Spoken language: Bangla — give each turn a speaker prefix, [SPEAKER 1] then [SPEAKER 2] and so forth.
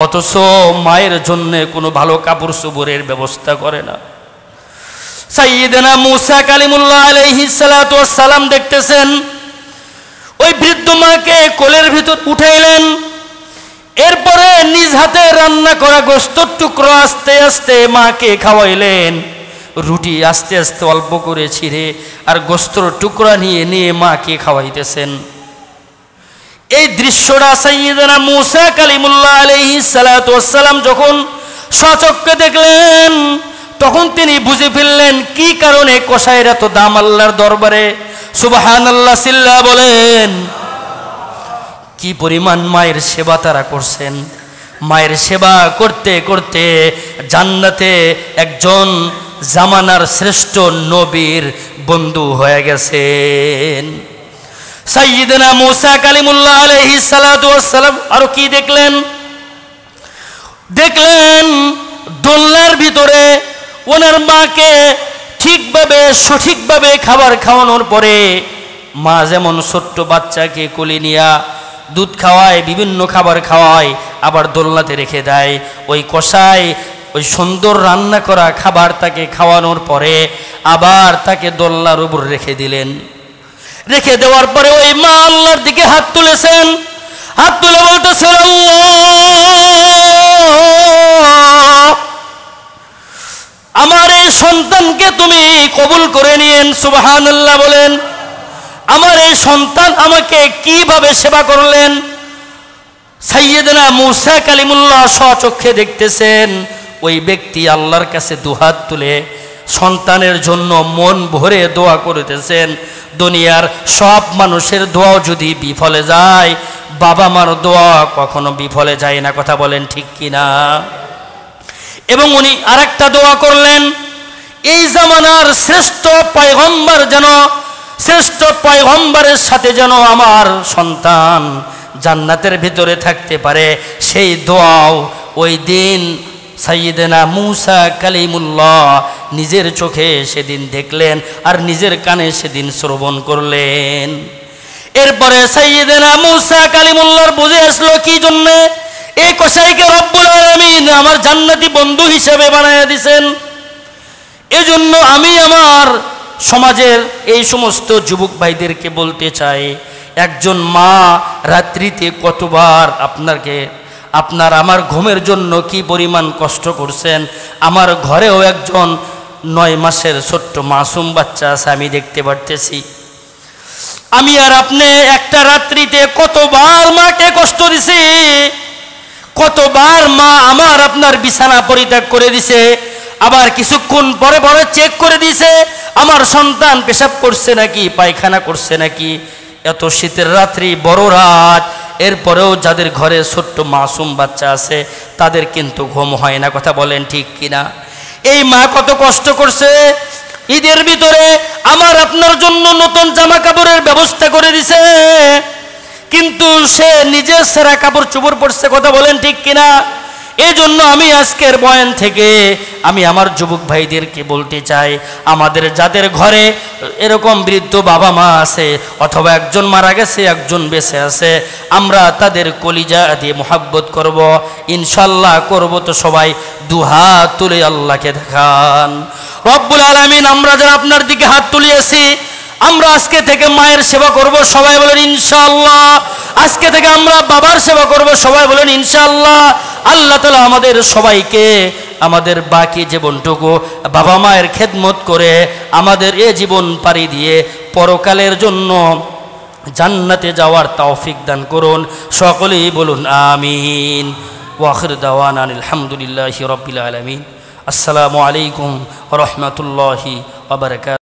[SPEAKER 1] অথচ মায়ের জন্য কোনো ভালো কাপড় চোপড়ের ব্যবস্থা করে না। সাইয়্যিদনা মুসা কালিমুল্লাহ আলাইহিস সালাতু ওয়াস সালাম দেখতেছেন ওই বৃদ্ধ মাকে কোলের ভিতর উঠাইলেন, এরপরে নিজ হাতে রান্না করা গোশতের টুকরো আস্তে আস্তে মাকে খাওয়াইলেন। রুটি আস্তে আস্তে অল্প করে ছিঁড়ে আর গোশতের টুকরা নিয়ে নিয়ে মাকে খাওয়াইতেছেন। এই দৃশ্যটা সাইয়্যিদনা মুসা কালিমুল্লাহ আলাইহিস সালাতু ওয়াস সালাম যখন স্বচক্ষে দেখলেন, তখন তিনি বুঝে ফেললেন কি কারণে কসাইয়ের এত দাম আল্লাহর দরবারে। সুবহানাল্লাহ সিল্লা বলেন। কি পরিমাণ মায়ের সেবা তারা করছেন। মায়ের সেবা করতে করতে জান্নাতে একজন জামানার শ্রেষ্ঠ নবীর বন্ধু হয়ে গেছেন। সাইয়্যিদনা মুসা কালিমুল্লাহ আলাইহিস সালাতু ওয়াস সালাম আর কি দেখলেন? দেখলেন দোলনার ভিতরে ওনার মাকে ঠিকভাবে সঠিকভাবে খাবার খাওয়ানোর পরে মা যেমন ছোট্ট বাচ্চাকে কোলে নিয়া দুধ খাওয়ায়, বিভিন্ন খাবার খাওয়ায়, আবার দোলনাতে রেখে দেয়। ওই কসাই ওই সুন্দর রান্না করা খাবার তাকে খাওয়ানোর পরে আবার তাকে দোলনার উপর রেখে দিলেন। রেখে দেওয়ার পরে ওই মা আল্লাহর দিকে হাত তুলেছেন, হাত তুলে বলতেছেন, আল্লাহ আমার এই সন্তানকে তুমি কবুল করে নিয়েন। সুবহানাল্লাহ বলেন। আমার এই সন্তান আমাকে কিভাবে সেবা করলেন। সাইয়্যিদনা মুসা কালিমুল্লাহ স্বচক্ষে দেখতেছেন ওই ব্যক্তি আল্লাহর কাছে দুহাত তুলে সন্তানের জন্য মন ভরে দোয়া করতেছেন। দুনিয়ার সব মানুষের দোয়াও যদি বিফলে যায়, বাবা মার দোয়া কখনো বিফলে যায় না। কথা বলেন ঠিক কিনা? এবং উনি আরেকটা দোয়া করলেন, এই জামানার শ্রেষ্ঠ পয়গম্বর যেন, শ্রেষ্ঠ পয়গম্বরের সাথে যেন আমার সন্তান জান্নাতের ভিতরে থাকতে পারে। সেই দোয়াও ওই দিন সাইয়্যিদনা মুসা কালিমুল্লাহ নিজের চোখে সেদিন দেখলেন আর নিজের কানে সেদিন শ্রবণ করলেন। এরপরে সাইয়্যিদনা মুসা কালিমুল্লাহর বুঝে আসলো কি জন্যে এই কসাইকে রব্বুল আলামিন আমার জান্নাতি বন্ধু হিসেবে বানায়া দিয়েছেন। এজন্য আমি আমার সমাজের এই সমস্ত যুবক ভাইদেরকে বলতে চাই, একজন মা রাত্রিতে কতবার আপনার আমার ঘুমের জন্য কি পরিমাণ কষ্ট করছেন। আমার ঘরেও একজন 9 মাসের ছোট্ট মাসুম বাচ্চা আছে, আমি দেখতে পারতেছি। আমি আর আপনি একটা রাত্রিতে কতবার মাকে কষ্ট দিছি, কতবার মা আমার আপনার বিছানা পরিত্যাগ করে দিছে, আবার কিছুক্ষণ পরে পরে চেক করে দিছে আমার সন্তান পেশাব করছে নাকি, পায়খানা করছে নাকি। এত শীতের রাত্রি, বড় রাত, এরপরেও যাদের ঘরে ছোট্ট মাসুম বাচ্চা আছে তাদের কিন্তু ঘুম হয় না। কথা বলেন ঠিক কিনা? এই মা কত কষ্ট করছে। ঈদের ভিতরে আমার আপনার জন্য নতুন জামা কাপড়ের ব্যবস্থা করে দিছে, কিন্তু সে নিজের সেরা কাপড় চোপড় পরছে। কথা বলেন ঠিক কিনা? এই জন্য আমি আজকের বয়ান থেকে আমি আমার যুবক ভাইদেরকে বলতে চাই, আমাদের যাদের ঘরে এরকম বৃদ্ধ বাবা মা আছে অথবা একজন মারা গেছে একজন বেঁচে আছে, আমরা তাদের কলিজা দিয়ে মোহাব্বত করব, ইনশাল্লাহ করব। তো সবাই দুহাত তুলে আল্লাহকে দেখান। রব্বুল আলামিন, আমরা যারা আপনার দিকে হাত তুলিয়েছি আমরা আজকে থেকে মায়ের সেবা করব, সবাই বলেন ইনশাআল্লাহ। আজকে থেকে আমরা বাবার সেবা করব, সবাই বলেন ইনশাআল্লাহ। আল্লাহ তাআলা আমাদের সবাইকে আমাদের বাকি জীবনটুকু বাবা মায়ের খেদমত করে আমাদের এ জীবন পাড়ি দিয়ে পরকালের জন্য জান্নাতে যাওয়ার তৌফিক দান করুন। সকলেই বলুন আমিন। ওয়া আখির দাওয়ানা আলহামদুলিল্লাহি রাব্বিল আলামিন। আসসালামু আলাইকুম ওয়া রাহমাতুল্লাহি ওয়া বারাকাতুহু।